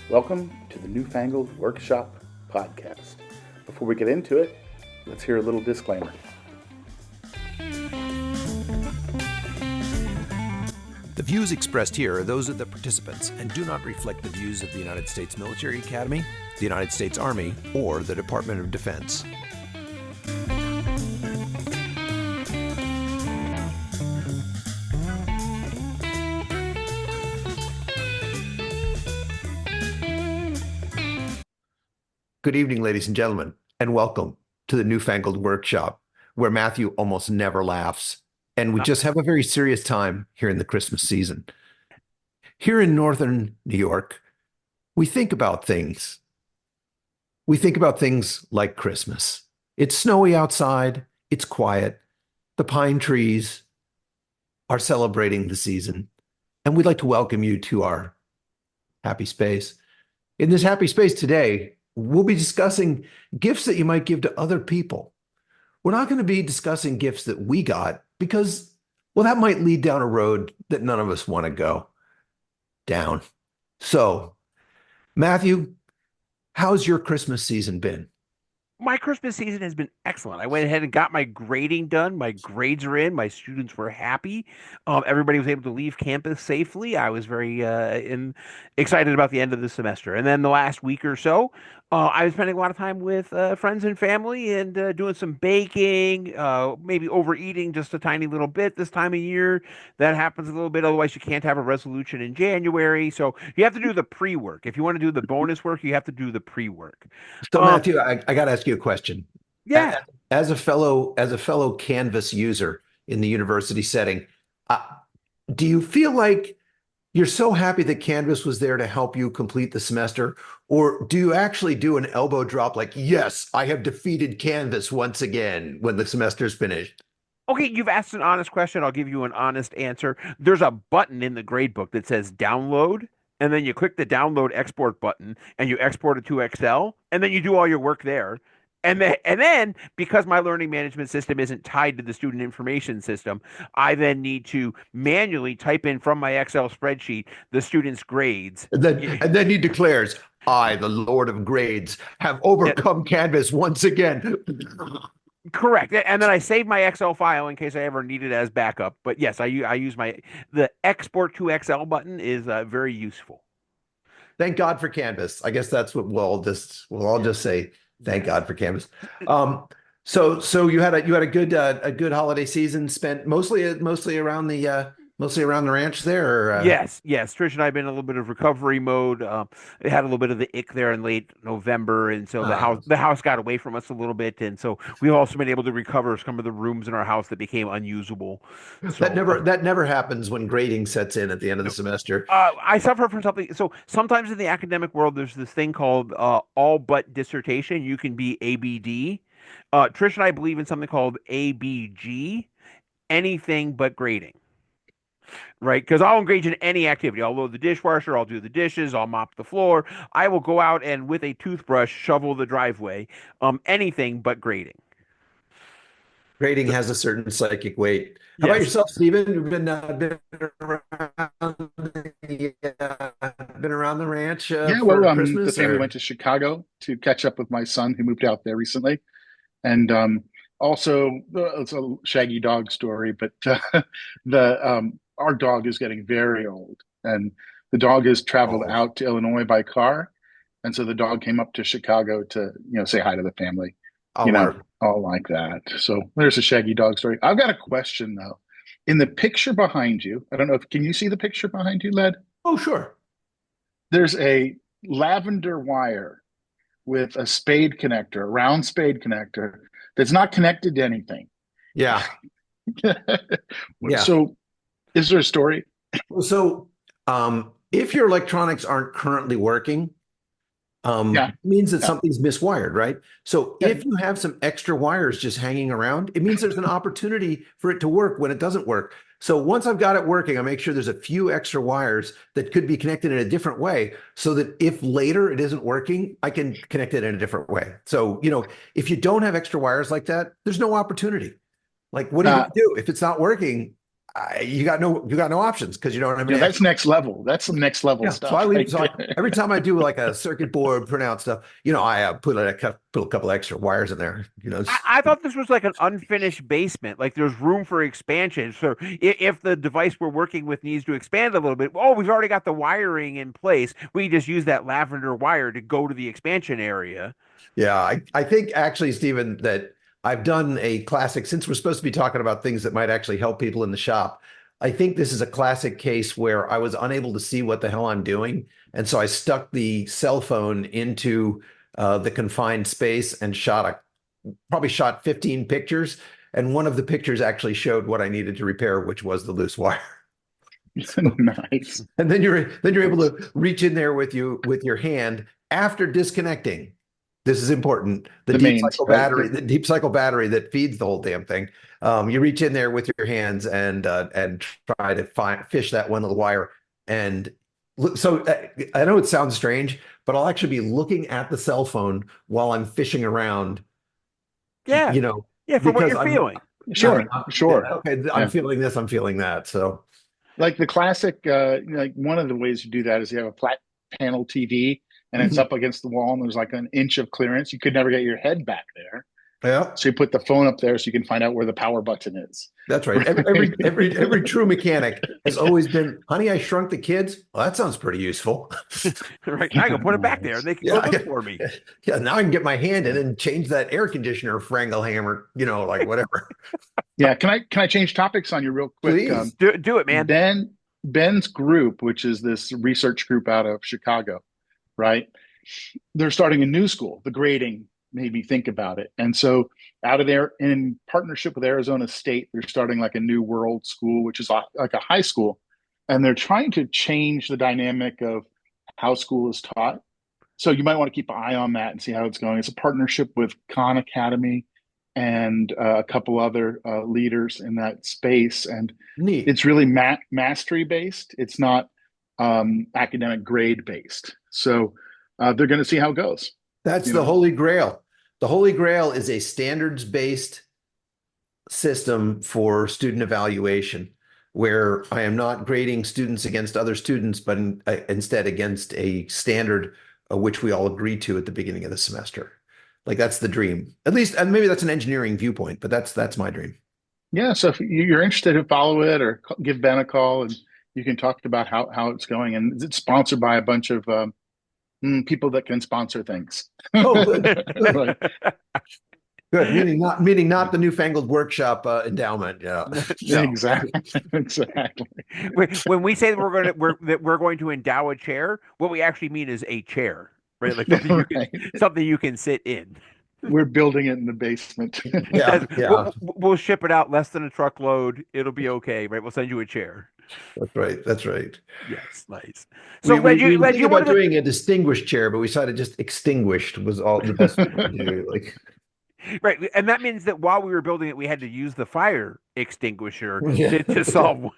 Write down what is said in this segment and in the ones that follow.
Welcome to the Newfangled Workshop podcast. Before we get into it, let's hear a little disclaimer. The views expressed here are those of the participants and do not reflect the views of the United States Military Academy, the United States Army, or the Department of Defense. Good evening, ladies and gentlemen, and welcome to the Newfangled Workshop, where Matthew almost never laughs, and we just have a very serious time here in the Christmas season. Here in northern New York, we think about things. We think about things like Christmas. It's snowy outside, it's quiet, the pine trees are celebrating the season, and we'd like to welcome you to our happy space. In this happy space today, we'll be discussing gifts that you might give to other people. We're not going to be discussing gifts that we got because, well, that might lead down a road that none of us want to go down. So, Matthew, how's your Christmas season been? My Christmas season has been excellent. I went ahead and got my grading done. My grades are in. My students were happy. Everybody was able to leave campus safely. I was very excited about the end of the semester. And then the last week or so, I was spending a lot of time with friends and family and doing some baking, maybe overeating just a tiny little bit this time of year. That happens a little bit. Otherwise, you can't have a resolution in January. So you have to do the pre-work. If you want to do the bonus work, you have to do the pre-work. So, Matthew, I got to ask you a question. Yeah. As a fellow Canvas user in the university setting, do you feel like you're so happy that Canvas was there to help you complete the semester, or do you actually do an elbow drop like, yes, I have defeated Canvas once again when the semester's finished? Okay, you've asked an honest question. I'll give you an honest answer. There's a button in the gradebook that says download, and then you click the download export button and you export it to Excel, and then you do all your work there. And then because my learning management system isn't tied to the student information system, I then need to manually type in from my Excel spreadsheet the student's grades. And then he declares, I, the Lord of Grades, have overcome Canvas once again. Correct. And then I save my Excel file in case I ever need it as backup. But yes, I use the export to Excel button is very useful. Thank God for Canvas. I guess that's what we'll all just say. Thank God for Canvas. So you had a good holiday season spent mostly around the ranch there. Yes. Trish and I have been in a little bit of recovery mode. We had a little bit of the ick there in late November, and so the house got away from us a little bit, and so we've also been able to recover some of the rooms in our house that became unusable. So, that never happens when grading sets in at the end of the semester. I suffer from something. So sometimes in the academic world, there's this thing called all but dissertation. You can be ABD. Trish and I believe in something called ABG, anything but grading. Right? Because I'll engage in any activity. I'll load the dishwasher, I'll do the dishes, I'll mop the floor. I will go out and with a toothbrush shovel the driveway. Anything but grading. Grading has a certain psychic weight. How Yes. about yourself, Stephen? You've been around the ranch for Christmas? The family went to Chicago to catch up with my son who moved out there recently. And also, it's a shaggy dog story, but our dog is getting very old, and the dog has traveled out to Illinois by car, and so the dog came up to Chicago to say hi to the family, all like that. So there's a shaggy dog story. I've got a question though. In the picture behind you, I don't know can you see the picture behind you, Led? Oh, sure. There's a lavender wire with a round spade connector that's not connected to anything. Yeah. Yeah. So is there a story? So if your electronics aren't currently working, it means that something's miswired, right? So if you have some extra wires just hanging around, it means there's an opportunity for it to work when it doesn't work. So once I've got it working, I make sure there's a few extra wires that could be connected in a different way so that if later it isn't working, I can connect it in a different way. So, if you don't have extra wires like that, there's no opportunity. Like, what do you do? If it's not working, you got no options because you don't have Yeah, any that's extra. next level. That's some next level Yeah, so I stuff leave. right So there. every time I do like a circuit board printout stuff, I put a couple extra wires in there. I thought this was like an unfinished basement. Like there's room for expansion. So if the device we're working with needs to expand a little bit, oh, we've already got the wiring in place. We just use that lavender wire to go to the expansion area. Yeah, I think actually, Stephen, that I've done a classic, since we're supposed to be talking about things that might actually help people in the shop. I think this is a classic case where I was unable to see what the hell I'm doing. And so I stuck the cell phone into the confined space and probably shot 15 pictures. And one of the pictures actually showed what I needed to repair, which was the loose wire. Nice. And then you're able Nice. to reach in there with your hand after disconnecting. This is important. The mains, right? The deep cycle battery that feeds the whole damn thing. You reach in there with your hands and try to fish that one little wire. And so I know it sounds strange, but I'll actually be looking at the cell phone while I'm fishing around, Yeah. you know, Yeah, for what because you're feeling. Sure, sure. okay, I'm Yeah. feeling this, I'm feeling that. So Like the classic, like one of the ways you do that is you have a flat panel TV and it's mhm. up against the wall and there's like an inch of clearance. You could never get your head back there. Yeah. So you put the phone up there so you can find out where the power button is. That's right. Right? Every true mechanic has always been, honey, I shrunk the kids. Well, that sounds pretty useful. Right. I can put it back there and Nice. they can go Yeah, look for me. yeah. Now I can get my hand in and change that air conditioner Frangle hammer, like whatever. Yeah. Can I change topics on you real quick? Please. Do it, man. Ben's group, which is this research group out of Chicago, right? They're starting a new school. The grading made me think about it. And so out of there, in partnership with Arizona State, they're starting like a new world school, which is like a high school. And they're trying to change the dynamic of how school is taught. So you might want to keep an eye on that and see how it's going. It's a partnership with Khan Academy and a couple other leaders in that space. And Neat. it's really mastery based. It's not academic grade based. So they're going to see how it goes. That's You the know, Holy Grail. The Holy Grail is a standards-based system for student evaluation where I am not grading students against other students, but instead against a standard which we all agree to at the beginning of the semester. Like that's the dream. At least, and maybe that's an engineering viewpoint, but that's my dream. yeah. So if you're interested, follow it or give Ben a call, and you can talk about how it's going. And it's sponsored by a bunch of people that can sponsor things. Oh, good, good, Right. good. Meaning not the newfangled workshop endowment. Yeah. No. Exactly. Exactly. When we say that we're going to endow a chair, what we actually mean is a chair, right? Like Right. something you can sit in. We're building it in the basement. Yeah, yeah. We'll ship it out less than a truckload. It'll be okay, right? We'll send you a chair. That's right. That's right. Yes, nice. So We we, we Led, think you about wanted to doing a distinguished chair, but we decided just extinguished was all the best we could do. Like, right, and that means that while we were building it, we had to use the fire extinguisher yeah, to solve.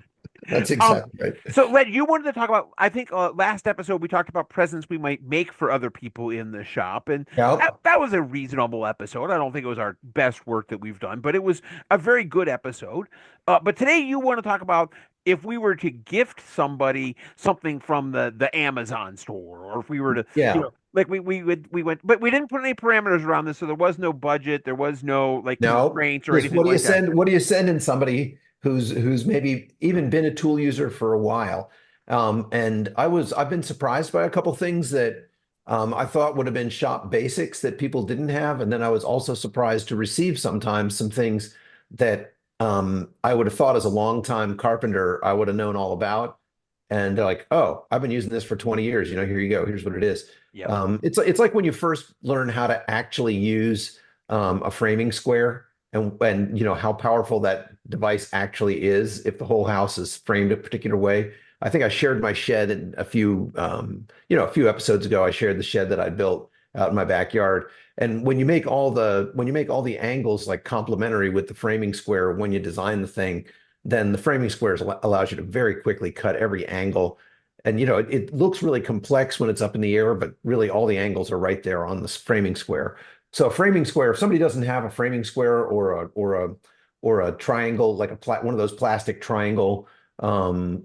that's Um, exactly right. so Led, you wanted to talk about, I think last episode we talked about presents we might make for other people in the shop, and Yeah. that was a reasonable episode. I don't think it was our best work that we've done, but it was a very good episode. But today you want to talk about if we were to gift somebody something from the Amazon store, or if we were to, Yeah. like we went, but we didn't put any parameters around this, so there was no budget, there was no like No. constraints or Just anything what do you like that. send? What do you send in somebody who's maybe even been a tool user for a while? And I've been surprised by a couple things that I thought would have been shop basics that people didn't have, and then I was also surprised to receive sometimes some things that I would have thought as a longtime carpenter I would have known all about. And they're like, oh, I've been using this for 20 years. Here you go. Here's what it is. Yep. It's like when you first learn how to actually use a framing square and how powerful that device actually is if the whole house is framed a particular way. I think I shared my shed in a few episodes ago. I shared the shed that I built out in my backyard. And when you make all the angles like complementary with the framing square when you design the thing, then the framing square allows you to very quickly cut every angle. And it looks really complex when it's up in the air, but really all the angles are right there on this framing square. So a framing square, if somebody doesn't have a framing square or or a triangle, like one of those plastic triangle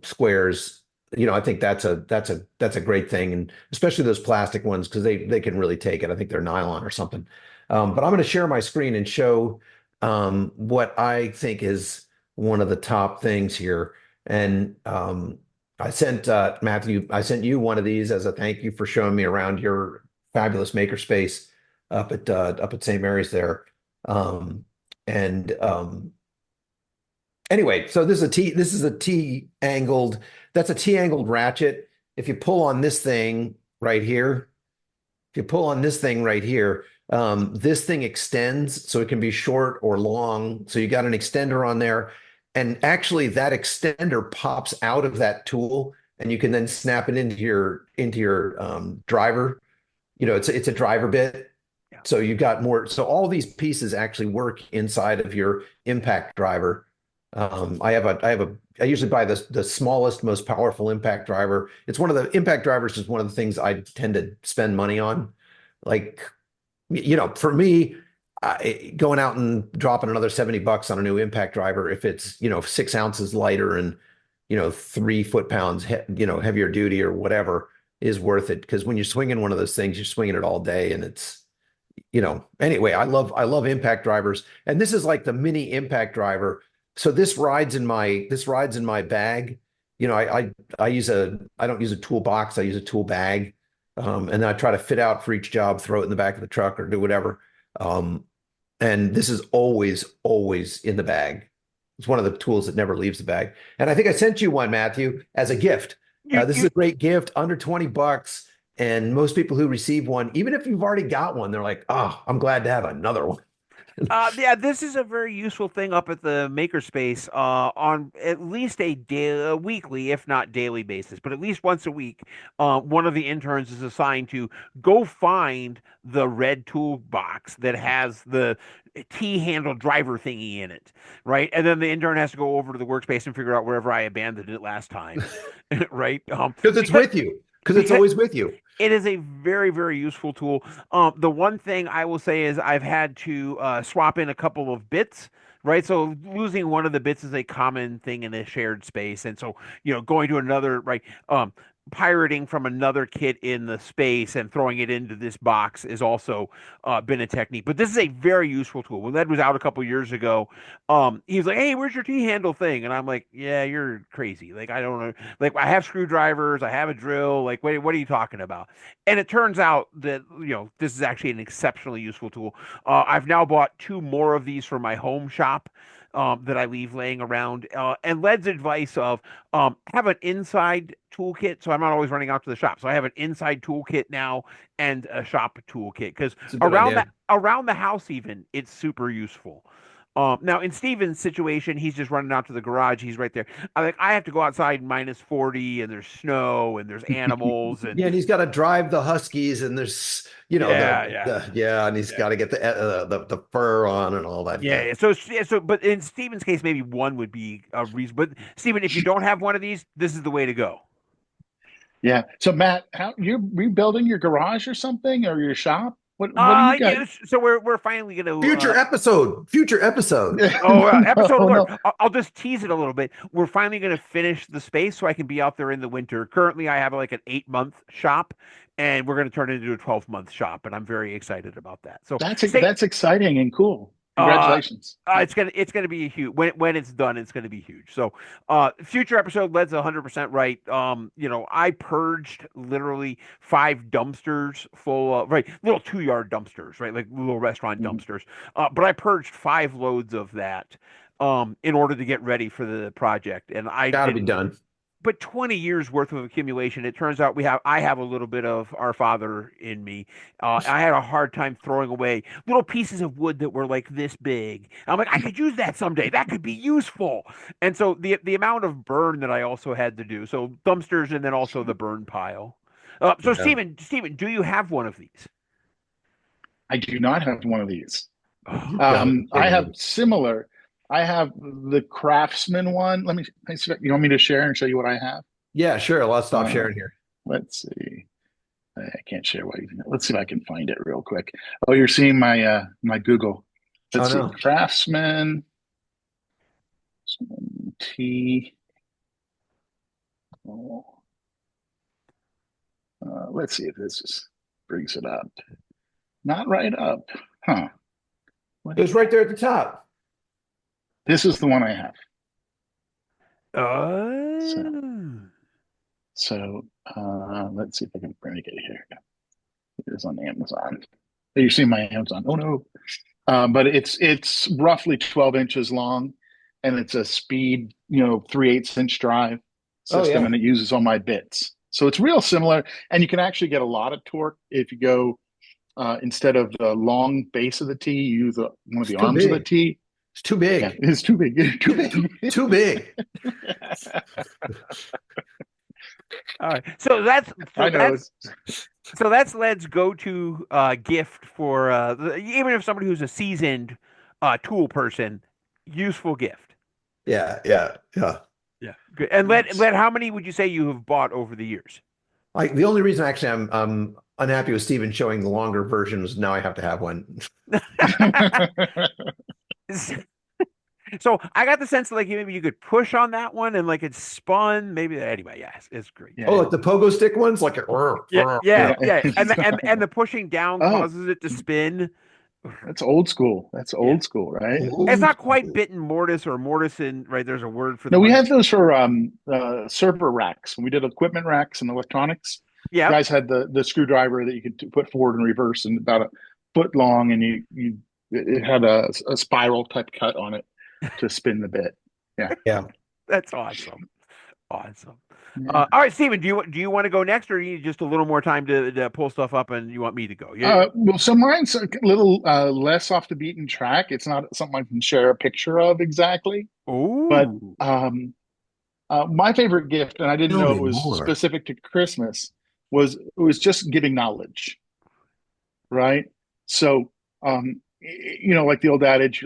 squares, I think that's a great thing, and especially those plastic ones because they can really take it. I think they're nylon or something. But I'm going to share my screen and show what I think is one of the top things here. And I sent Matthew, I sent you one of these as a thank you for showing me around your fabulous makerspace up at St. Mary's there. And Anyway, so this is a T angled, that's a T angled ratchet. If you pull on this thing right here, if you pull on this thing right here, this thing extends so it can be short or long. So you got an extender on there. And actually that extender pops out of that tool and you can then snap it into your driver. It's a driver bit. Yeah. So you've got more. So all these pieces actually work inside of your impact driver. I usually buy the smallest, most powerful impact driver. It's one of the impact drivers is one of the things I tend to spend money on. Like, for me, going out and dropping another $70 on a new impact driver, if it's, 6 ounces lighter and, 3 foot-pounds, heavier duty or whatever is worth it. Because when you're swinging one of those things, you're swinging it all day and anyway, I love impact drivers. And this is like the mini impact driver. So this rides in my bag. I don't use a toolbox. I use a tool bag. And then I try to fit out for each job, throw it in the back of the truck or do whatever. Um, and this is always, always in the bag. It's one of the tools that never leaves the bag. And I think I sent you one, Matthew, as a gift. You, This is you, a great gift, under $20. And most people who receive one, even if you've already got one, they're like, oh, I'm glad to have another one. yeah, this is a very useful thing up at the makerspace on at least a weekly, if not daily basis, but at least once a week. One of the interns is assigned to go find the red toolbox that has the T-handle driver thingy in it, right? And then the intern has to go over to the workspace and figure out wherever I abandoned it last time, right? Because it's Because with you, because it's because always with you. it is a very, very useful tool. The one thing I will say is I've had to swap in a couple of bits, right? So losing one of the bits is a common thing in a shared space, and so going to another, right? Pirating from another kit in the space and throwing it into this box is also been a technique. But this is a very useful tool. When Ed was out a couple years ago, he was like, "Hey, where's your T handle thing?" And I'm like, "Yeah, you're crazy. Like I don't know. Like I have screwdrivers, I have a drill. Like what are you talking about?" And it turns out that this is actually an exceptionally useful tool. I've now bought two more of these for my home shop. That I leave laying around, and Led's advice of have an inside toolkit, so I'm not always running out to the shop. So I have an inside toolkit now and a shop toolkit because It's a good idea. around the house even it's super useful. Now in Steven's situation, he's just running out to the garage. He's right there. I have to go outside -40 and there's snow and there's animals and Yeah, and he's got to drive the Huskies, and there's, yeah, yeah, yeah, and he's yeah. got to get the fur on and all that. Yeah, Yeah, yeah. So, but in Steven's case, maybe one would be a reason. But Steven, if you don't have one of these, this is the way to go. Yeah. So Matt, how you rebuilding your garage or something or your shop? What do you got? Yes. So we're finally going to future episode. episode No, alert. no. I'll just tease it a little bit. We're finally going to finish the space so I can be out there in the winter. Currently, I have like an 8-month shop, and we're going to turn it into a 12-month shop, and I'm very excited about that. So stay. That's exciting and cool. Uh, Congratulations. Yeah. it's gonna be a huge when it's done. It's gonna be huge. So, future episode, Led's 100% right. I purged literally 5 dumpsters full of right little 2-yard dumpsters, right, like little restaurant Mhm. dumpsters. But I purged 5 loads of that, in order to get ready for the project, and I Got to be and done. but 20 years worth of accumulation. It turns out I have a little bit of our father in me. I had a hard time throwing away little pieces of wood that were like this big. I'm like, I could use that someday. That could be useful. And so the amount of burn that I also had to do. So dumpsters and then also the burn pile. So Yeah, Stephen, do you have one of these? I do not have one of these. you've got to be I kidding have me. similar. I have the Craftsman one. You want me to share and show you what I have? Yeah, sure. Let's stop Uh, sharing here. let's see. I can't share what. Let's see if I can find it real quick. Oh, you're seeing my my Google. Oh Let's see. no. Craftsman. T. Oh, let's see if brings it up. Not right up. Huh. What It was right there at the top. This is the one I have. So, Oh. let's see if I can bring it here. It is on Amazon. You see my Amazon. Oh no. But it's roughly 12 inches long, and it's a speed, 3/8 inch drive Oh system, yeah. and it uses all my bits. So it's real similar, and you can actually get a lot of torque if you go instead of the long base of the T, you use one of It's the too arms of the big. T. It's too Yeah, big. it's too big, too Too, big. too big. All right. So that's so I know. that's so that's Led's go-to gift for even if somebody who's a seasoned tool person, useful gift. Yeah, yeah, yeah. Yeah. Good. And Led, how many would you say you have bought over the years? Like the only reason actually I'm unhappy with Steven showing the longer version is now I have to have one. So I got the sense that like maybe you could push on that one and like it spun. Maybe anyway, yes, it's great. Oh, Yeah, like the pogo stick ones, like Yeah, you yeah, know. yeah. And yeah. and the pushing down Oh, causes it to spin. that's old school. That's Yeah. old school, right? It's Old not quite school. bitten mortise or mortise, right? There's a word for the No, we one. had those for server racks. When we did equipment racks and electronics, Yep, guys had the screwdriver that you could put forward and reverse, and about a foot long, and you it had a spiral type cut on it to spin the bit. Yeah, Yeah. that's awesome. Awesome. yeah. All right, Steven, do you want to go next, or do you need just a little more time to pull stuff up, and you want me to go? Well, so mine's a little less off the beaten track. It's not something I can share a picture of exactly, but Oh, my favorite gift, and I didn't Tell know me it was more. specific to Christmas, was just giving knowledge, right? So, like the old adage,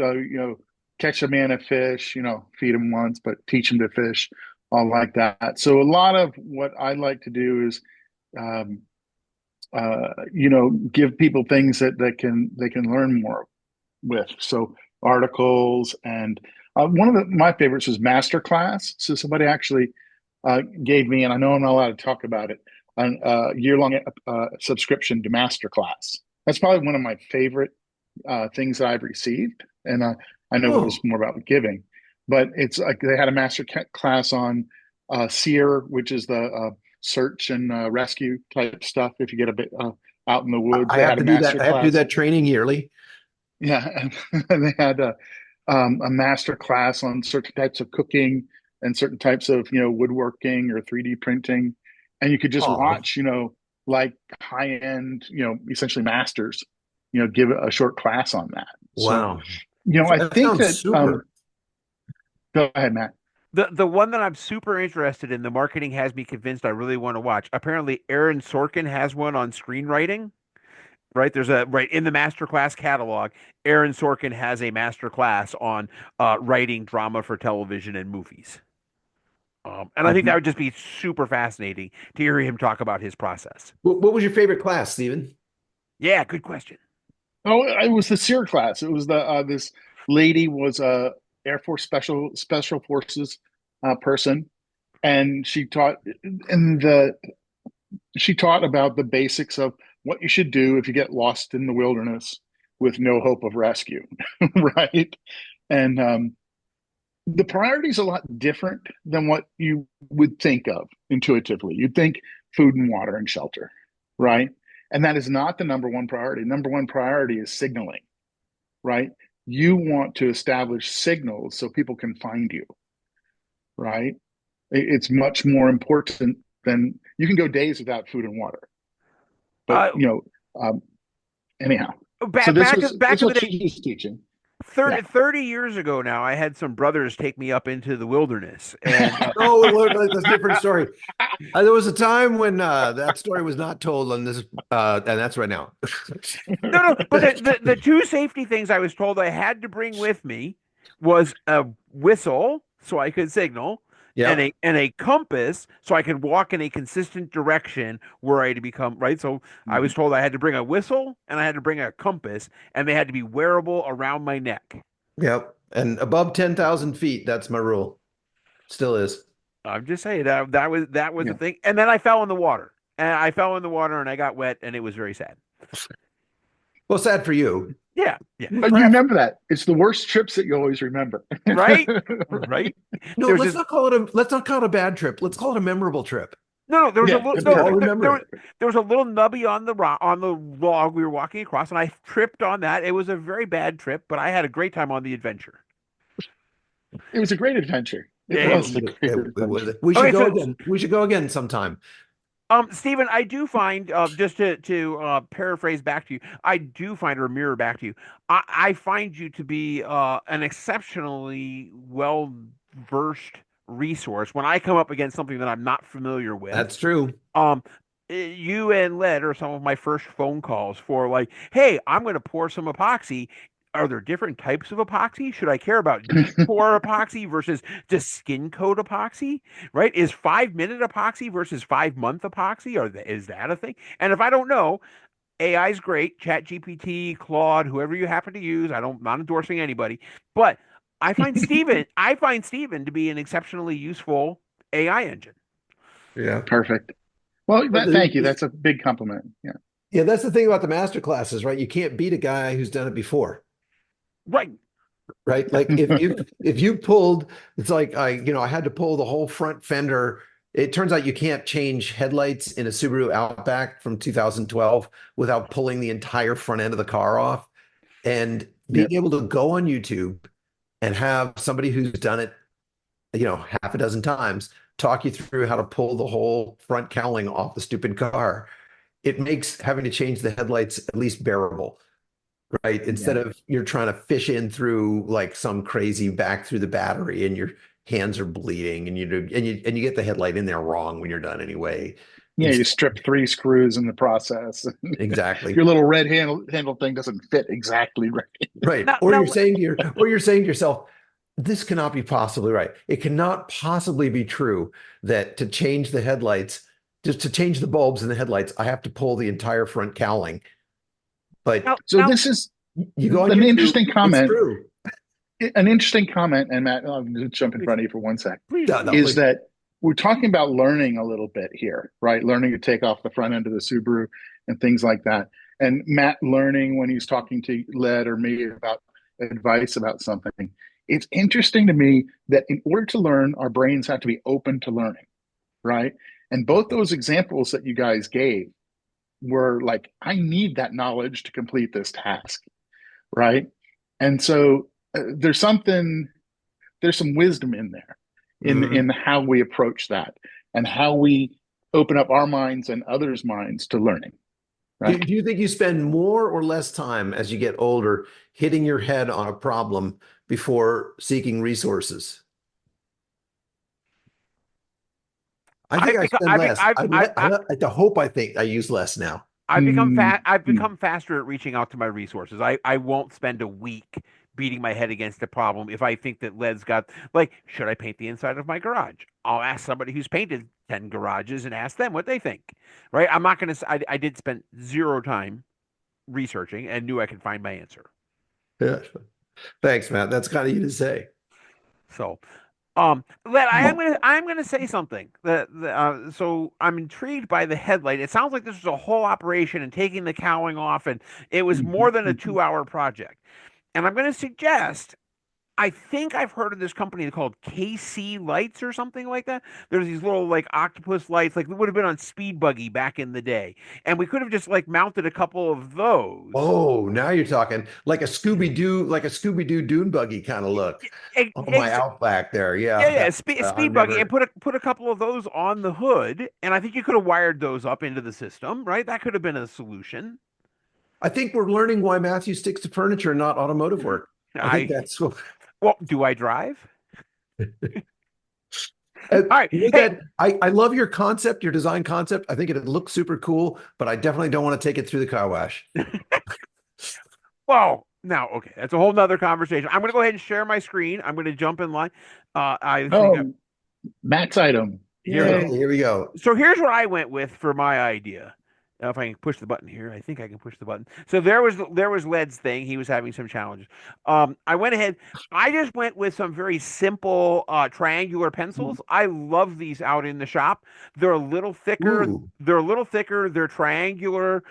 catch a man a fish, feed him once, but teach him to fish, all like that. So, a lot of what I like to do is, um, give people things that they can learn more with. So, articles and one of my favorites is master class. So, somebody actually gave me, and I know I'm not allowed to talk about it, a year-long subscription to Masterclass. That's probably one of my favorite things that I've received, and I know it was Oh, more about giving, but it's like they had a master class on SEER, which is the search and rescue type stuff. If you get a bit out in the woods, I they have had a to do master that. I have to do class. that training yearly. Yeah, and they had a master class on certain types of cooking and certain types of woodworking or 3D printing, and you could just Oh, watch like high end essentially masters give a short class on that. So wow. I That think sounds that super. go ahead, Matt. the one that I'm super interested in, the marketing has me convinced I really want to watch. Apparently, Aaron Sorkin has one on screenwriting. Right, there's a right in the masterclass catalog. Aaron Sorkin has a masterclass on writing drama for television and movies. And I think that Mhm. would just be super fascinating to hear him talk about his process. What was your favorite class, Stephen? Yeah, good question. Oh, it was the SEER class. It was the this lady was a Air Force special forces person, and she taught about the basics of what you should do if you get lost in the wilderness with no hope of rescue, right? And the priority is a lot different than what you would think of intuitively. You'd think food and water and shelter, right? And that is not the number one priority. Number one priority is signaling, right? You want to establish signals so people can find you, right? It's much more important than you can go days without food and water, but Uh, um, anyhow. So back back back this in the what day, she was teaching. Yeah. 30 years ago now, I had some brothers take me up into the wilderness, and Oh, look, that's a different story. There was a time when that story was not told on this, and that's right now. no, no, but the two safety things I was told I had to bring with me was a whistle so I could signal Yep. and a compass so I could walk in a consistent direction where I had to become right. So I was told I had to bring a whistle and I had to bring a compass and they had to be wearable around my neck. Yep. And above 10,000 feet, that's my rule. Still is. I'm just saying that was Yeah. the thing. And then I fell in the water. And I fell in the water and I got wet and it was very sad. Well, sad for you. Yeah, yeah. But you Perhaps remember that. It's the worst trips that you always remember. right? Right? No, There's this let's not call it a bad trip. Let's call it a memorable trip. no, there was a Yeah, little that's We no, all perfect. remember it. there was a little nubby on the on the log we were walking across, and I tripped on that. It was a very bad trip, but I had a great time on the adventure. It was a great adventure. It Yeah. was a great adventure. We should Okay, go so again. We should go again sometime. Stephen, I do find just to paraphrase back to you, I do find or mirror back to you, I find you to be an exceptionally well versed resource when I come up against something that I'm not familiar with. That's true. Um, you and Led are some of my first phone calls for like, hey, I'm going to pour some epoxy. Are there different types of epoxy? Should I care about deep pour epoxy versus just skin coat epoxy? Right? Is 5 minute epoxy versus 5 month epoxy? Or is that a thing? And if I don't know, AI is great. Chat GPT, Claude, whoever you happen to use. I'm not endorsing anybody, but I find Steven to be an exceptionally useful AI engine. Yeah. Perfect. Well, But thank you. That's a big compliment. Yeah. yeah, that's the thing about the master classes, right? You can't beat a guy who's done it before, Right. right? Like if you pulled, it's like I had to pull the whole front fender. It turns out you can't change headlights in a Subaru Outback from 2012 without pulling the entire front end of the car off. And being Yep. able to go on YouTube and have somebody who's done it, half a dozen times, talk you through how to pull the whole front cowling off the stupid car. It makes having to change the headlights at least bearable, right? Yeah. Instead of you're trying to fish in through like some crazy back through the battery and your hands are bleeding and you get the headlight in there wrong when you're done anyway. Yeah. You Instead, strip 3 screws in the process. exactly. Your little red handle thing doesn't fit exactly right. Right. Now, Or you're saying to yourself, this cannot be possibly right. It cannot possibly be true that to change the headlights, just to change the bulbs in the headlights, I have to pull the entire front cowling. But now, So now, this is you go on an YouTube, interesting it's comment. true. An interesting comment, and Matt, I'll just jump in please, front of you for one sec, please, No, no, please. is please. that we're talking about learning a little bit here, right? Learning to take off the front end of the Subaru and things like that. And Matt learning when he's talking to Led or me about advice about something. It's interesting to me that in order to learn, our brains have to be open to learning, right? And both those examples that you guys gave were like, I need that knowledge to complete this task, right? And so there's some wisdom in there Mhm. in how we approach that and how we open up our minds and others' minds to learning, right? Do you think you spend more or less time as you get older hitting your head on a problem before seeking resources? I think I've I become, spend less. I think I use less now. Mm, I've mm. become faster at reaching out to my resources. I won't spend a week beating my head against a problem if I think that Led's got like, should I paint the inside of my garage? I'll ask somebody who's painted 10 garages and ask them what they think. Right? I'm not going to I did spend zero time researching and knew I could find my answer. Yeah. Thanks, Matt. That's kind of you to say. So, Led, Well, I'm gonna say something. So I'm intrigued by the headlight. It sounds like this was a whole operation and taking the cowling off, and it was more mhm, than a mhm. 2 hour project. And I'm gonna suggest I think I've heard of this company called KC Lights or something like that. There's these little like octopus lights, like we would have been on Speed Buggy back in the day, and we could have just like mounted a couple of those. Oh, now you're talking like a Scooby-Doo dune buggy kind of look on my Ex Outback there. Yeah, Yeah, yeah, that speed I've buggy, and never. put a couple of those on the hood, and I think you could have wired those up into the system, right? That could have been a solution. I think we're learning why Matthew sticks to furniture, not automotive work. I think I that's what. Well, do I drive? Uh, All right, you know hey, that I love your concept, your design concept. I think it looks super cool, but I definitely don't want to take it through the car wash. well, now, okay, that's a whole nother conversation. I'm gonna go ahead and share my screen. I'm gonna jump in line. I think Oh, Matt's item. here we go. Okay, here we go. So here's what I went with for my idea. If I can push the button here, I think I can push the button. So there was Led's thing. He was having some challenges. I went ahead. I just went with some very simple triangular pencils. I love these out in the shop. They're a little thicker. Ooh. They're a little thicker. They're triangular,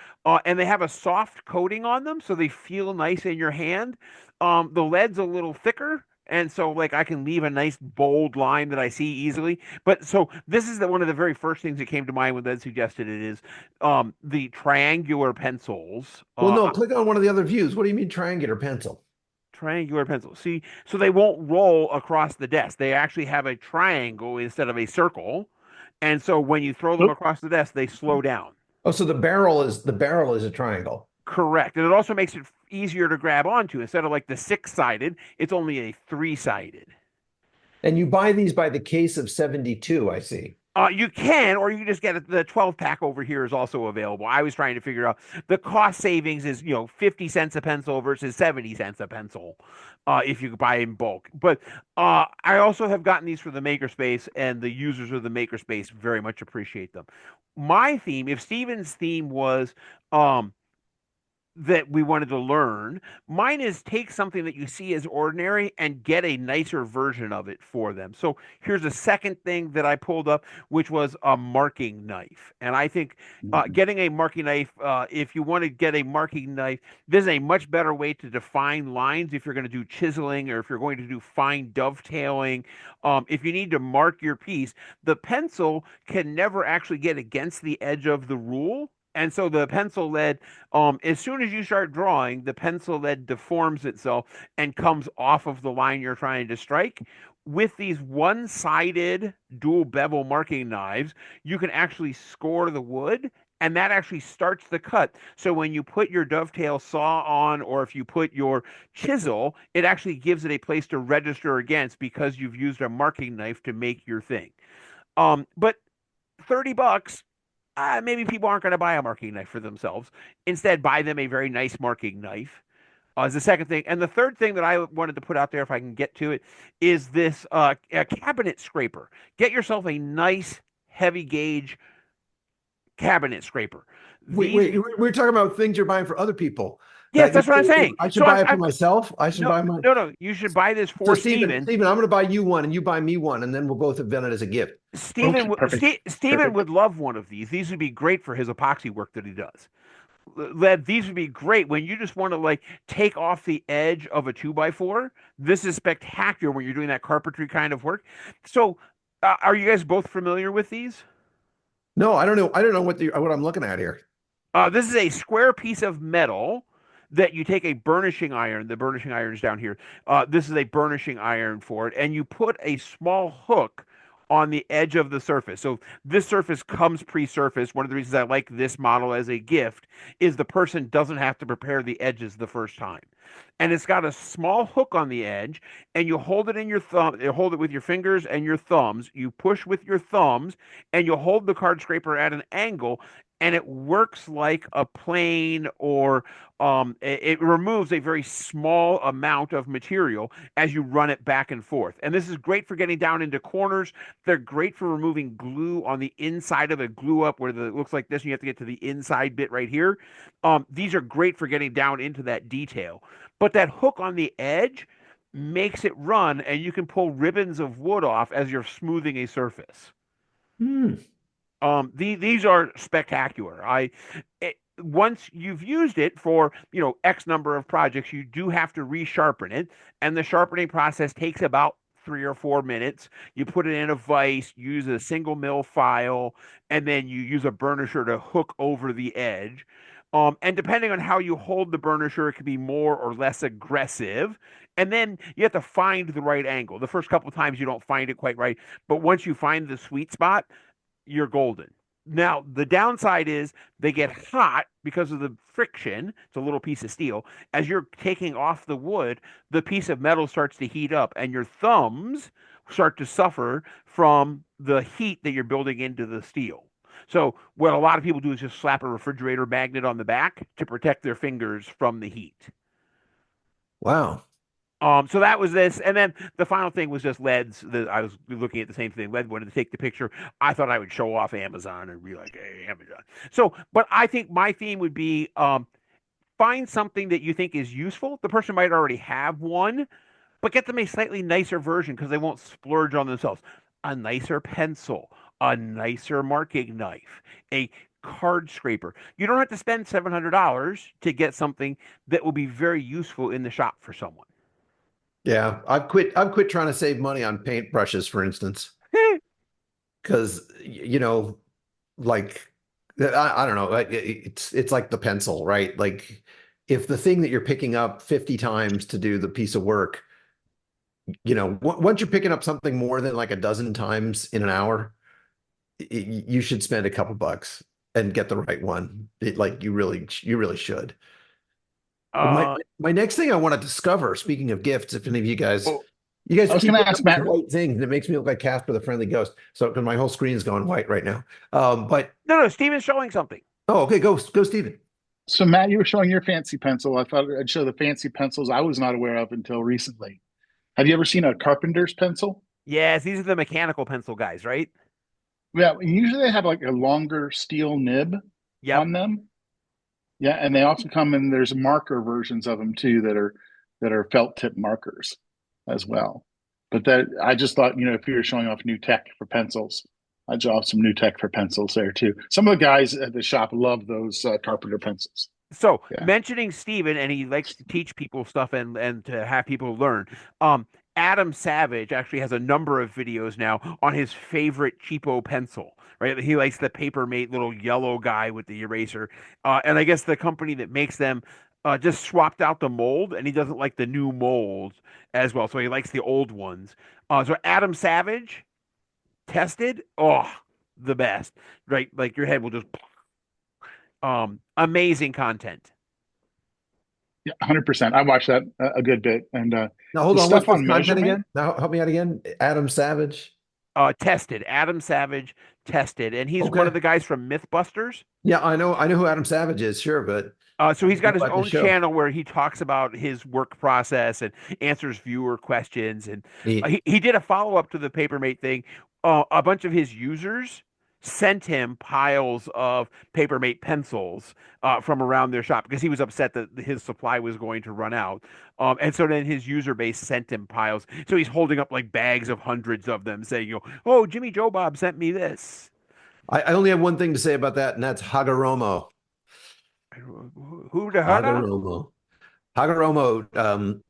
and they have a soft coating on them, so they feel nice in your hand. The lead's a little thicker. And so, like, I can leave a nice bold line that I see easily. But so this is one of the very first things that came to mind when Led suggested it is the triangular pencils. Well, no, click on one of the other views. What do you mean triangular pencil? Triangular pencils. See, so they won't roll across the desk. They actually have a triangle instead of a circle. And so when you throw them Nope. across the desk, they slow down. Oh, so the barrel is a triangle. Correct. And it also makes it easier to grab onto. Instead of like the six-sided, it's only a three-sided. And you buy these by the case of 72, I see. You can, or you can just get it. The 12 pack over here is also available. I was trying to figure out the cost savings is, 50 cents a pencil versus 70 cents a pencil if you buy in bulk. But I also have gotten these for the makerspace, and the users of the makerspace very much appreciate them. My theme, if Steven's theme was um, that we wanted to learn. Mine is take something that you see as ordinary and get a nicer version of it for them. So here's a second thing that I pulled up, which was a marking knife. And I think Mhm. getting a marking knife, if you want to get a marking knife, this is a much better way to define lines if you're going to do chiseling or if you're going to do fine dovetailing. If you need to mark your piece, the pencil can never actually get against the edge of the rule. And so the pencil lead as soon as you start drawing, the pencil lead deforms itself and comes off of the line you're trying to strike. With these one-sided dual bevel marking knives, you can actually score the wood, and that actually starts the cut. So when you put your dovetail saw on, or if you put your chisel, it actually gives it a place to register against because you've used a marking knife to make your thing. But $30, maybe people aren't going to buy a marking knife for themselves. Instead, buy them a very nice marking knife. Is the second thing. And the third thing that I wanted to put out there, if I can get to it, is this a cabinet scraper. Get yourself a nice heavy gauge cabinet scraper. Wait, These, wait, we're talking about things you're buying for other people. yes, that's what I'm saying. I should So buy it for myself. I should no, buy my. no, no. You should buy this So for Stephen, Steven. Stephen, I'm going to buy you one, and you buy me one, and then we'll both invent it as a gift. Okay, perfect. Stephen Perfect. would love one of these. These would be great for his epoxy work that he does. Led, these would be great when you just want to like take off the edge of a 2x4. This is spectacular when you're doing that carpentry kind of work. So, are you guys both familiar with these? No, I don't know. I don't know what I'm looking at here. This is a square piece of metal that you take a burnishing iron. The burnishing iron is down here. This is a burnishing iron for it, and you put a small hook on the edge of the surface. So this surface comes pre-surfaced. One of the reasons I like this model as a gift is the person doesn't have to prepare the edges the first time. And it's got a small hook on the edge, and you hold it in your thumb. You hold it with your fingers and your thumbs. You push with your thumbs, and you hold the card scraper at an angle, and it works like a plane or it removes a very small amount of material as you run it back and forth. And this is great for getting down into corners. They're great for removing glue on the inside of a glue up where it looks like this. And you have to get to the inside bit right here. These are great for getting down into that detail. But that hook on the edge makes it run, and you can pull ribbons of wood off as you're smoothing a surface. Hmm. These are spectacular. Once you've used it for, X number of projects, you do have to resharpen it, and the sharpening process takes about 3 or 4 minutes. You put it in a vise, use a single mill file, and then you use a burnisher to hook over the edge. And depending on how you hold the burnisher, it can be more or less aggressive. And then you have to find the right angle. The first couple of times you don't find it quite right, but once you find the sweet spot, you're golden. Now, the downside is they get hot because of the friction. It's a little piece of steel. As you're taking off the wood, the piece of metal starts to heat up, and your thumbs start to suffer from the heat that you're building into the steel. So, what a lot of people do is just slap a refrigerator magnet on the back to protect their fingers from the heat. Wow. So that was this, and then the final thing was just Led's. I was looking at the same thing. Led wanted to take the picture. I thought I would show off Amazon and be like, "Hey, Amazon." So, but I think my theme would be find something that you think is useful. The person might already have one, but get them a slightly nicer version because they won't splurge on themselves. A nicer pencil, a nicer marking knife, a card scraper. You don't have to spend $700 to get something that will be very useful in the shop for someone. Yeah, I've quit trying to save money on paintbrushes, for instance, because like I don't know, it's like the pencil, right? Like if the thing that you're picking up 50 times to do the piece of work, once you're picking up something more than like a dozen times in an hour, you should spend a couple bucks and get the right one. Like you really should. My uh, my next thing I want to discover, speaking of gifts, if any of Well, you guys I was keep going to putting up ask this Matt. white thing and it makes me look like Casper the Friendly Ghost. So because my whole screen is going white right now. But no, no, Steven's showing something. oh, okay, go, Steven. So Matt, you were showing your fancy pencil. I thought I'd show the fancy pencils I was not aware of until recently. Have you ever seen a carpenter's pencil? Yes, these are the mechanical pencil guys, right? Yeah, usually they have like a longer steel nib Yep. on them. Yeah, and they also come in. There's marker versions of them too that are felt tip markers as well. But that I just thought, if you're showing off new tech for pencils, I'd show off some new tech for pencils there too. Some of the guys at the shop love those carpenter pencils. So Yeah. mentioning Steven, and he likes to teach people stuff and to have people learn. Adam Savage actually has a number of videos now on his favorite cheapo pencil. Right, he likes the Papermate little yellow guy with the eraser, and I guess the company that makes them just swapped out the mold, and he doesn't like the new molds as well, so he likes the old ones. So Adam Savage tested, oh, the best. Right, like your head will just amazing content. Yeah, 100%. I watched that a good bit, and Now hold the on, what's stuff this on content measurement. again? Now help me out again. Adam Savage. Tested. Adam Savage tested, and he's one Okay. of the guys from MythBusters. Yeah, I know who Adam Savage is, sure, but So I he's didn't know got his about the own show. channel where he talks about his work process and answers viewer questions. And Neat. he did a follow up to the Papermate thing. A bunch of his users sent him piles of Papermate pencils from around their shop because he was upset that his supply was going to run out. And so then his user base sent him piles. So he's holding up like bags of hundreds of them, saying, "Oh, Jimmy Joe Bob sent me this." I only have one thing to say about that, and that's Hagoromo. Who the hada? Hagoromo. Hagoromo,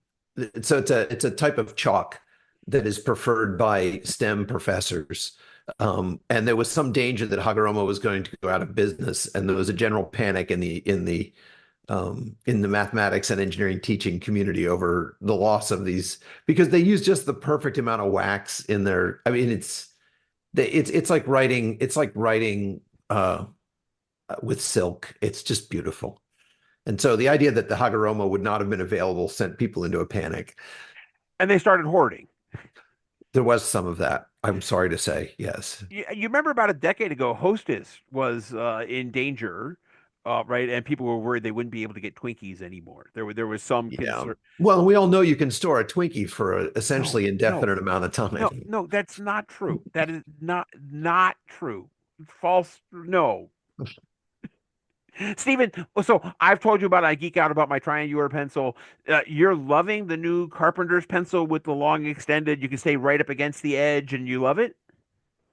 so it's a type of chalk that is preferred by STEM professors. And there was some danger that Hagoromo was going to go out of business, and there was a general panic in the mathematics and engineering teaching community over the loss of these because they use just the perfect amount of wax in their. I mean, it's like writing with silk. It's just beautiful. And so the idea that the Hagoromo would not have been available sent people into a panic. And they started hoarding. There was some of that. I'm sorry to say, yes. You remember about a decade ago, Hostess was in danger, right? And people were worried they wouldn't be able to get Twinkies anymore. There was some Yeah. concern. Well, we all know you can store a Twinkie for a No, essentially no, indefinite amount of no, time. no. That's not true. That is not true. False. No. Stephen, so I've told you about I geek out about my triangular pencil. You're loving the new Carpenter's pencil with the long extended. You can stay right up against the edge, and you love it.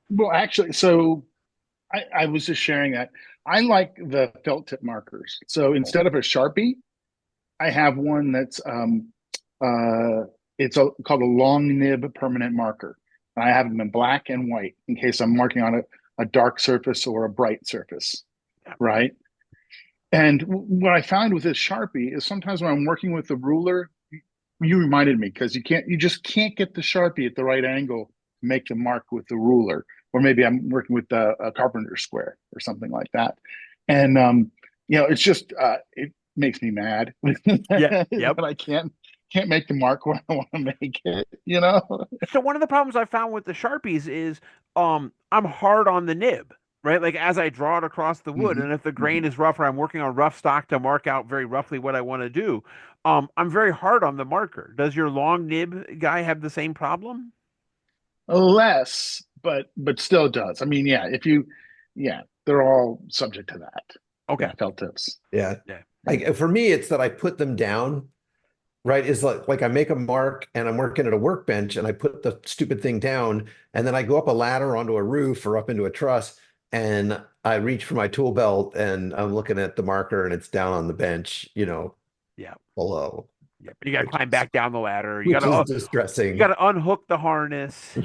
Well, actually, so I was just sharing that. I like the felt tip markers. So instead of a Sharpie, I have one that's uh, called a long nib permanent marker. I have them in black and white in case I'm marking on a dark surface or a bright surface, right? And what I found with this Sharpie is sometimes when I'm working with the ruler, you reminded me because you just can't get the Sharpie at the right angle to make the mark with the ruler. Or maybe I'm working with a carpenter square or something like that. And it's just it makes me mad Yeah. that Yep. I can't make the mark where I want to make it. So one of the problems I found with the Sharpies is I'm hard on the nib. right? Like as I draw it across the wood, Hmm. and if the Hmm. grain is rough or I'm working on rough stock to mark out very roughly what I want to do, I'm very hard on the marker. Does your long nib guy have the same problem? Less, but still does. I mean, yeah, if you, yeah, they're all subject to that. Okay. Yeah, felt tips. Yeah. Yeah. For me, it's that I put them down, right? Is like I make a mark and I'm working at a workbench and I put the stupid thing down and then I go up a ladder onto a roof or up into a truss and I reach for my tool belt and I'm looking at the marker and it's down on the bench, Yeah. below, Yeah. But you got to which climb is back down the ladder. which is You distressing. got to unhook the harness.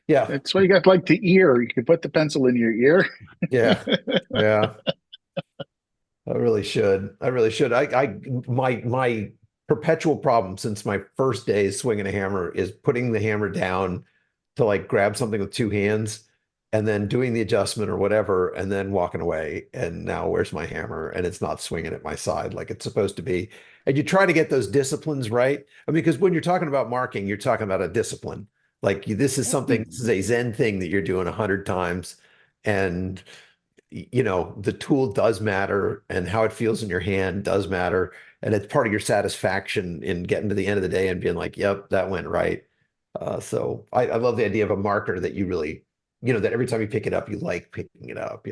Yeah. That's why you got like the ear. You can put the pencil in your ear. Yeah. Yeah. I really should. I really should. My perpetual problem since my first day swinging a hammer is putting the hammer down to like grab something with two hands and then doing the adjustment or whatever and then walking away. And now where's my hammer? And it's not swinging at my side like it's supposed to be. And you try to get those disciplines right. I mean, because when you're talking about marking, you're talking about a discipline. Like this is something, this is a Zen thing that you're doing 100 times. And the tool does matter and how it feels in your hand does matter. And it's part of your satisfaction in getting to the end of the day and being like, yep, that went right. So I love the idea of a marker that you really, that every time you pick it up, you like picking it up.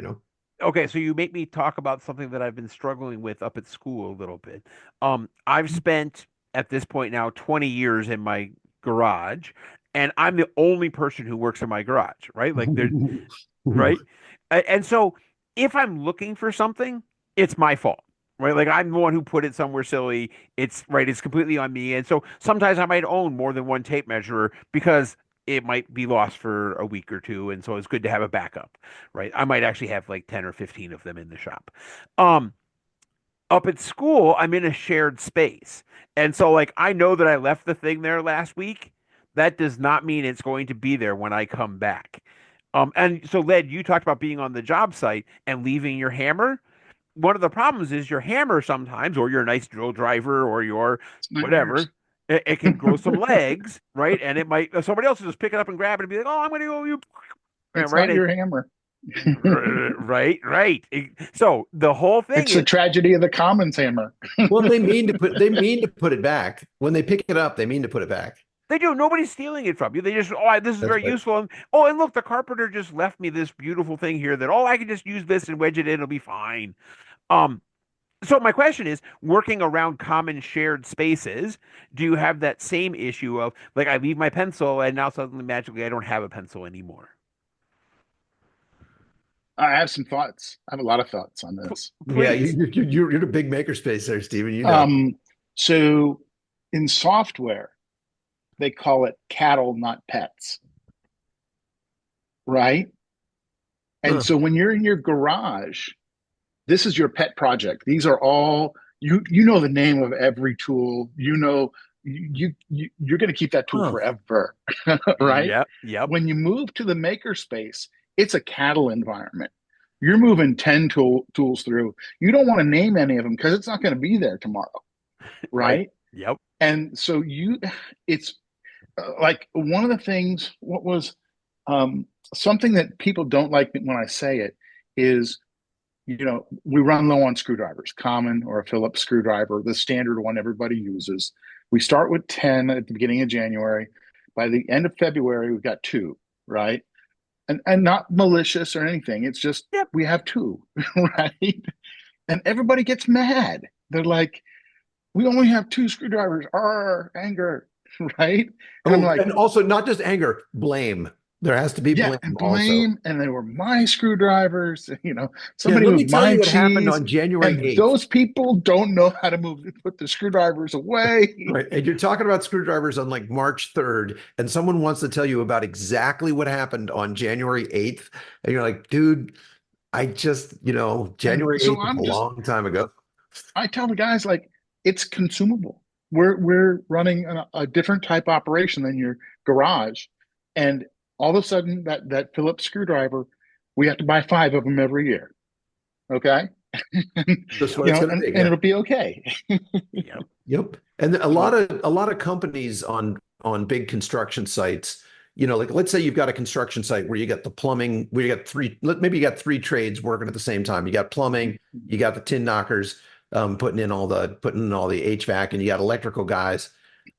Okay, so you make me talk about something that I've been struggling with up at school a little bit. I've spent at this point now 20 years in my garage, and I'm the only person who works in my garage, right? Like there, right? And so if I'm looking for something, it's my fault, right? Like I'm the one who put it somewhere silly. It's right, it's completely on me. And so sometimes I might own more than one tape measure because it might be lost for a week or two. And so it's good to have a backup, right? I might actually have like 10 or 15 of them in the shop. Um, Up at school, I'm in a shared space. And so like I know that I left the thing there last week. That does not mean it's going to be there when I come back. And so Led, you talked about being on the job site and leaving your hammer. One of the problems is your hammer sometimes, or your nice drill driver, or your It's not yours. whatever, it can grow some legs, right? And it might somebody else will just pick it up and grab it and be like, "Oh, I'm going to go you," It's right? not your hammer. Right. So the whole thing It's the is tragedy of the commons hammer. Well, they mean to put it back. When they pick it up, they mean to put it back. they do. Nobody's stealing it from you. They just, this is That's very right. useful. And, oh, and look, the carpenter just left me this beautiful thing here that, I can just use this and wedge it in. It'll be fine. Um, So my question is, working around common shared spaces, do you have that same issue of like I leave my pencil and now suddenly magically I don't have a pencil anymore? I have some thoughts. I have a lot of thoughts on P this. Yeah, Please. you're the big makerspace there, Stephen. Um, so in software, they call it cattle, not pets, right? And Huh. so when you're in your garage, this is your pet project. These are all you know the name of every tool. You're going to keep that tool Huh. forever, right? Yep. Yep. When you move to the makerspace, it's a cattle environment. You're moving 10 tools through. You don't want to name any of them because it's not going to be there tomorrow, Right. right? Yep. And so it's like one of the things, what was um, something that people don't like when I say it is, we run low on screwdrivers, common or a Phillips screwdriver, the standard one everybody uses. We start with 10 at the beginning of January. By the end of February, we've got two, right? And not malicious or anything. It's just Yep. we have two, right? And everybody gets mad. They're like, we only have two screwdrivers. Anger, right? And I'm Oh, like, and also not just anger, blame. There has to be yeah, blame and also. blame, and they were my screwdrivers. Yeah, Somebody let me moved tell my you what happened cheese, on January and 8th. those people don't know how to put the screwdrivers away. Right. And you're talking about screwdrivers on like March 3rd, and someone wants to tell you about exactly what happened on January 8th. And you're like, dude, And January so 8th was a long time ago. I tell the guys like it's consumable. We're running a different type operation than your garage, and all of a sudden that Phillips screwdriver, we have to buy five of them every year. Okay, That's what it's going to and take. Yeah. it'll be okay. Yep. Yep. And a So lot of companies on big construction sites, like let's say you've got a construction site where you got the plumbing, where you got maybe you got three trades working at the same time. You got plumbing, you got the tin knockers, putting in all the HVAC, and you got electrical guys.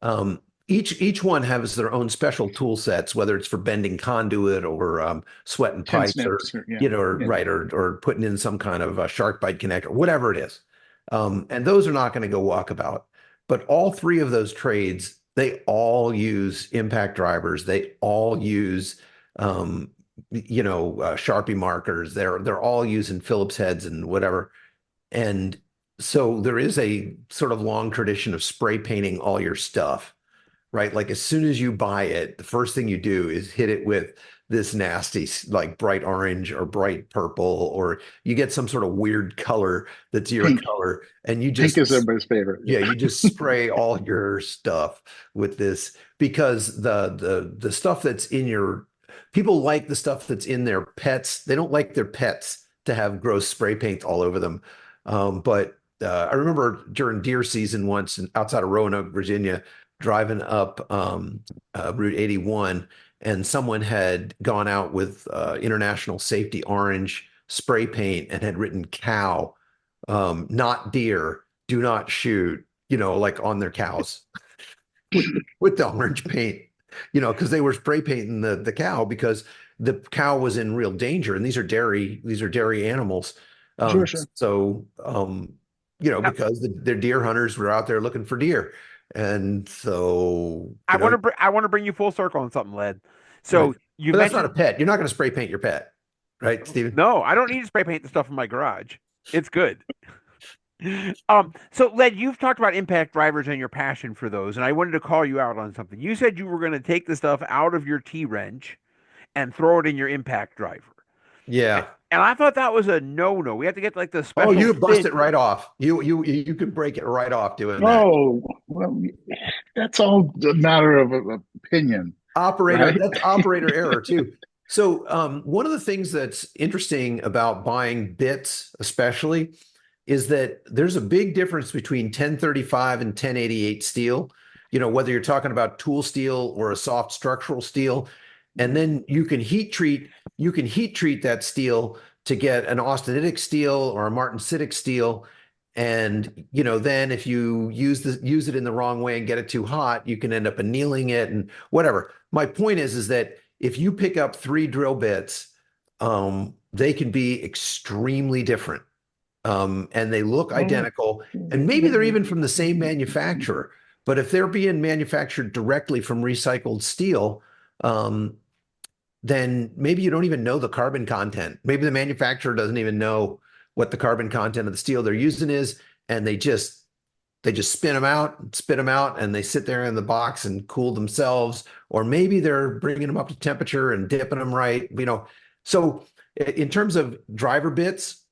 Um, each one has their own special tool sets, whether it's for bending conduit or sweating Tin pipes, or snips, or, yeah, or yeah. right, or putting in some kind of a shark bite connector, whatever it is. And those are not going to go walkabout. But all three of those trades, they all use impact drivers. They all use Sharpie markers. They're all using Phillips heads and whatever. And so there is a sort of long tradition of spray painting all your stuff, right? Like as soon as you buy it, the first thing you do is hit it with this nasty, like bright orange or bright purple, or you get some sort of weird color that's your Pink. color, and you Pink is just, everybody's favorite. yeah, you just spray all your stuff with this because the stuff that's in your people like the stuff that's in their pets. They don't like their pets to have gross spray paint all over them. But I remember during deer season once outside of Roanoke, Virginia, driving up Route 81, and someone had gone out with International Safety Orange spray paint and had written cow, not deer, do not shoot, like on their cows with the orange paint, because they were spray painting the cow because the cow was in real danger. And these are dairy animals. Sure, sure. Because they're deer hunters were out there looking for deer. And so, I want to bring you full circle on something, Led. right. So you But that's not a mentioned pet. You're not going to spray paint your pet, right, Stephen? no, I don't need to spray paint the stuff in my garage. It's good. So Led, you've talked about impact drivers and your passion for those, and I wanted to call you out on something. You said you were going to take the stuff out of your T wrench and throw it in your impact driver. Yeah. And I thought that was a no-no. We have to get like the Oh, special you bust fin. it right off. You could break it right off doing that. Oh, well, that's all a matter of opinion, Operator, right? that's operator error too. So one of the things that's interesting about buying bits, especially, is that there's a big difference between 1035 and 1088 steel. Whether you're talking about tool steel or a soft structural steel, and then you can heat treat that steel to get an austenitic steel or a martensitic steel. And then if you use it in the wrong way and get it too hot, you can end up annealing it and whatever. My point is that if you pick up three drill bits, they can be extremely different, and they look Oh, identical, and maybe they're even from the same manufacturer. But if they're being manufactured directly from recycled steel, um, then maybe you don't even know the carbon content. Maybe the manufacturer doesn't even know what the carbon content of the steel they're using is, and they just spin them out, spit them out, and they sit there in the box and cool themselves. Or maybe they're bringing them up to temperature and dipping them right. So in terms of driver bits,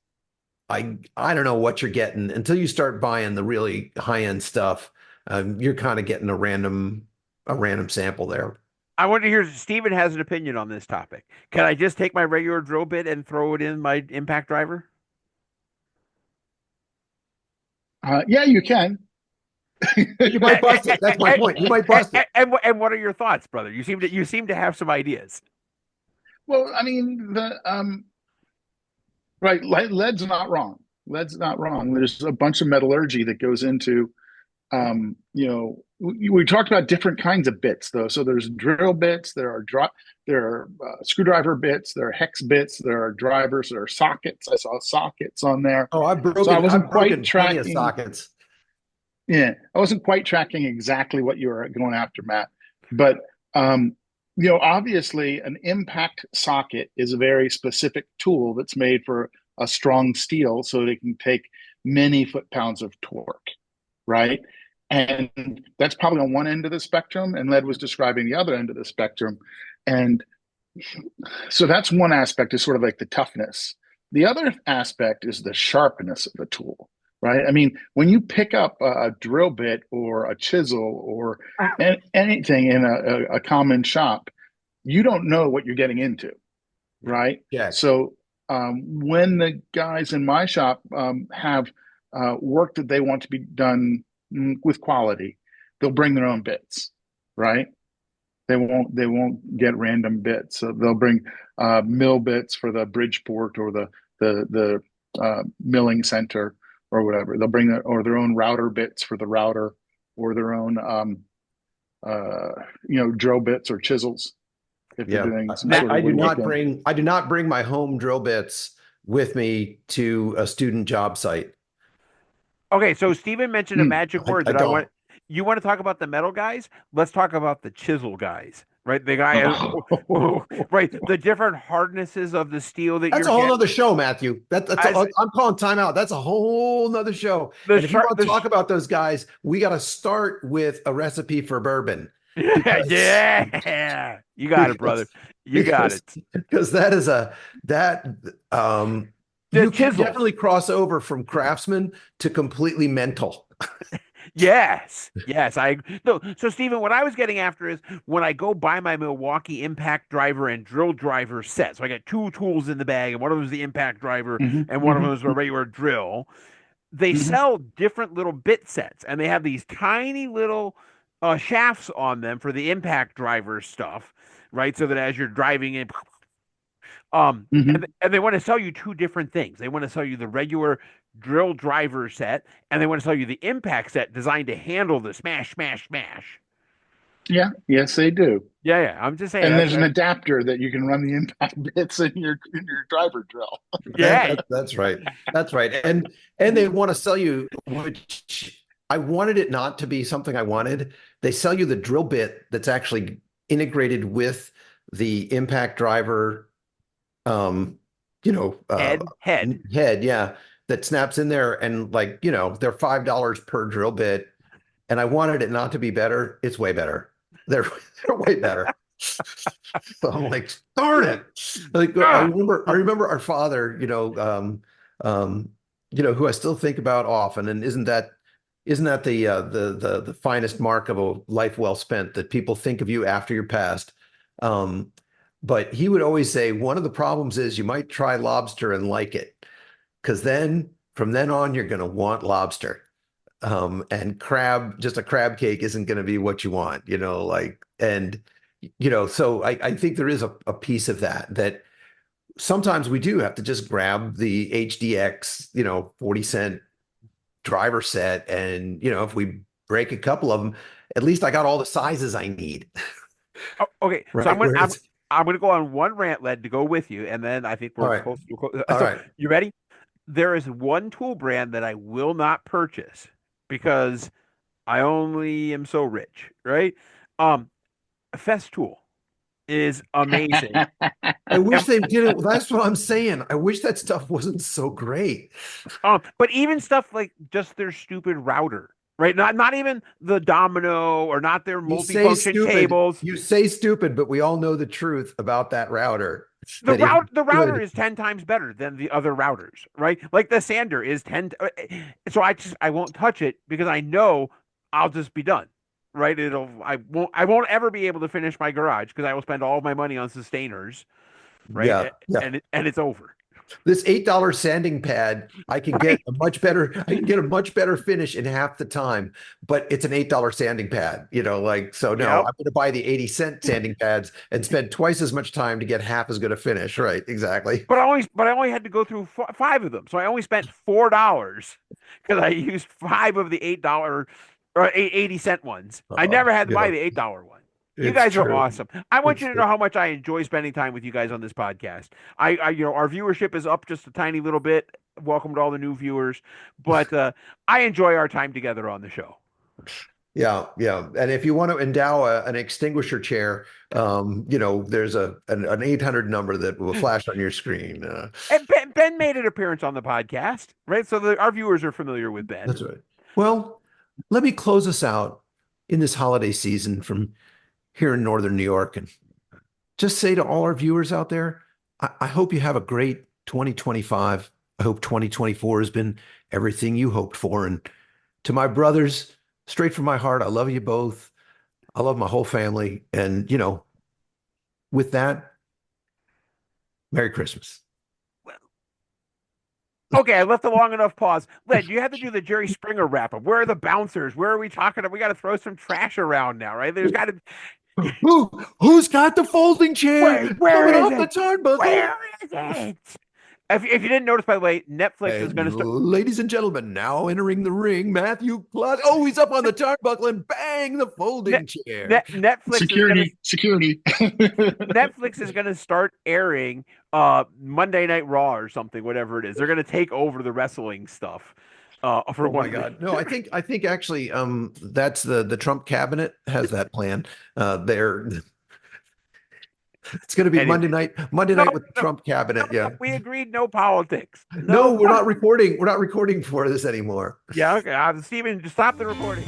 I don't know what you're getting until you start buying the really high end stuff. You're kind of getting a random sample there. I want to hear Steven has an opinion on this topic. Can I just take my regular drill bit and throw it in my impact driver? yeah, you can. You might bust it. That's my point. You might bust it. And what are your thoughts, brother? You seem to have some ideas. Well, I mean, right, lead's not wrong. Lead's not wrong. There's a bunch of metallurgy that goes into, we talked about different kinds of bits though. So there's drill bits, there are screwdriver bits, there are hex bits, there are drivers, there are sockets. I saw sockets on there. Oh, I've So I broken wasn't I've quite broken plenty of tracking. sockets. Yeah, I wasn't quite tracking exactly what you were going after, Matt. But um, obviously, an impact socket is a very specific tool that's made for a strong steel, so that it can take many foot-pounds of torque, right? And that's probably on one end of the spectrum, and Led was describing the other end of the spectrum. And so that's one aspect, is sort of like the toughness. The other aspect is the sharpness of the tool, right? I mean, when you pick up a drill bit or a chisel or anything in a common shop, you don't know what you're getting into, right? Yeah. So when the guys in my shop have work that they want to be done with quality, they'll bring their own bits, right? They won't get random bits. So they'll bring mill bits for the Bridgeport or the milling center or whatever. They'll bring their own router bits for the router or their own uh, drill bits or chisels if they're Yeah. doing some Now, sort of woodworking. I do not bring my home drill bits with me to a student job site. okay, so Steven mentioned a Hmm. magic word I that I want. don't. You want to talk about the metal guys? Let's talk about the chisel guys, right? The guy, Oh. right? The different hardnesses of the steel that That's you're a whole getting. nother show, Matthew. As I'm calling timeout. That's a whole nother show. the And if you sharp, want to talk about those guys, we got to start with a recipe for bourbon because yeah, you got it, brother. because You got because it. because that is a that The you can chisels. definitely cross over from craftsman to completely mental. Yes, yes. I no. So, Stephen, what I was getting after is when I go buy my Milwaukee impact driver and drill driver set. So I got two tools in the bag, and one of them is the impact driver, Hmm. and one of Hmm. them is a regular drill. They Hmm. sell different little bit sets, and they have these tiny little shafts on them for the impact driver stuff, right? So that as you're driving in, Hmm. and they want to sell you two different things. They want to sell you the regular drill driver set, and they want to sell you the impact set designed to handle the smash, smash, smash. Yeah, yes, they do. Yeah, yeah. I'm just saying And that's there's an adapter that you can run the impact bits in your driver drill. yeah, That's right. That's right. And they want to sell you, which I wanted it not to be something I wanted. They sell you the drill bit that's actually integrated with the impact driver, um, you know, head. head, yeah, that snaps in there, and like, they're $5 per drill bit. And I wanted it not to be better. It's way better. They're they're way better. So I'm like, darn it. Like Ah, I remember our father, um, who I still think about often. And isn't that the finest mark of a life well spent, that people think of you after your past? Um, but he would always say one of the problems is you might try lobster and like it, because then from then on you're going to want lobster. And just a crab cake isn't going to be what you want, so I think there is a piece of that sometimes we do have to just grab the HDX, 40 cent driver set. And, if we break a couple of them, at least I got all the sizes I need, okay, so right? Whereas, I'm gonna go on one rant led to go with you, and then I think all we're right, close. all So right. you ready? There is one tool brand that I will not purchase because I only am so rich, right? Um, Festool is amazing. I wish And they didn't. That's what I'm saying. I wish that stuff wasn't so great. but even stuff like just their stupid router, right? Not even the domino or not their multifunction tables. You say stupid, but we all know the truth about that router. That if The router good, is 10 times better than the other routers, right? Like the sander is 10 so I won't touch it because I know I'll just be done. Right? I won't ever be able to finish my garage because I will spend all of my money on sustainers, right? yeah, yeah. And it's over. This $8 sanding pad, Right? I can get a much better finish in half the time, but it's an $8 sanding pad, so no, Yep. I'm going to buy the 80-cent sanding pads and spend twice as much time to get half as good a finish. Right, exactly. But I only had to go through five of them. So I only spent $4 because I used five of the $8 or 80-cent ones. I never had to buy Yeah, the $8 one. You it's guys are true. awesome. I want It's you to know how much I enjoy spending time with you guys on this podcast. Our viewership is up just a tiny little bit. Welcome to all the new viewers, but I enjoy our time together on the show. Yeah, yeah. And if you want to endow an extinguisher chair, there's an 800 number that will flash on your screen. And Ben made an appearance on the podcast, right? So our viewers are familiar with Ben. That's right. Well, let me close us out in this holiday season from here in Northern New York, and just say to all our viewers out there, I hope you have a great 2025. I hope 2024 has been everything you hoped for. And to my brothers, straight from my heart, I love you both. I love my whole family. And, with that, Merry Christmas. Okay, I left a long enough pause. Len, you have to do the Jerry Springer wrap up. Where are the bouncers? Where are we talking? We got to throw some trash around now, right? There's got to. Who's got the folding chair Wait, where coming is off the it? turnbuckle? Where is it? If you didn't notice, by the way, Netflix is And going to start. ladies and gentlemen, now entering the ring, Matthew Plus. Oh, he's up on the turnbuckle and bang, the folding Net, chair. Netflix is going to Security. Netflix is going to start airing Monday Night Raw or something, whatever it is. They're going to take over the wrestling stuff for Oh my one God. week. No, I think actually that's the Trump cabinet has that plan. They're it's gonna be Anyway, Monday no, night with the no, Trump cabinet. no, Yeah. we agreed no politics. No, No. we're not recording. We're not recording for this anymore. Yeah, okay. Steven, just stop the recording.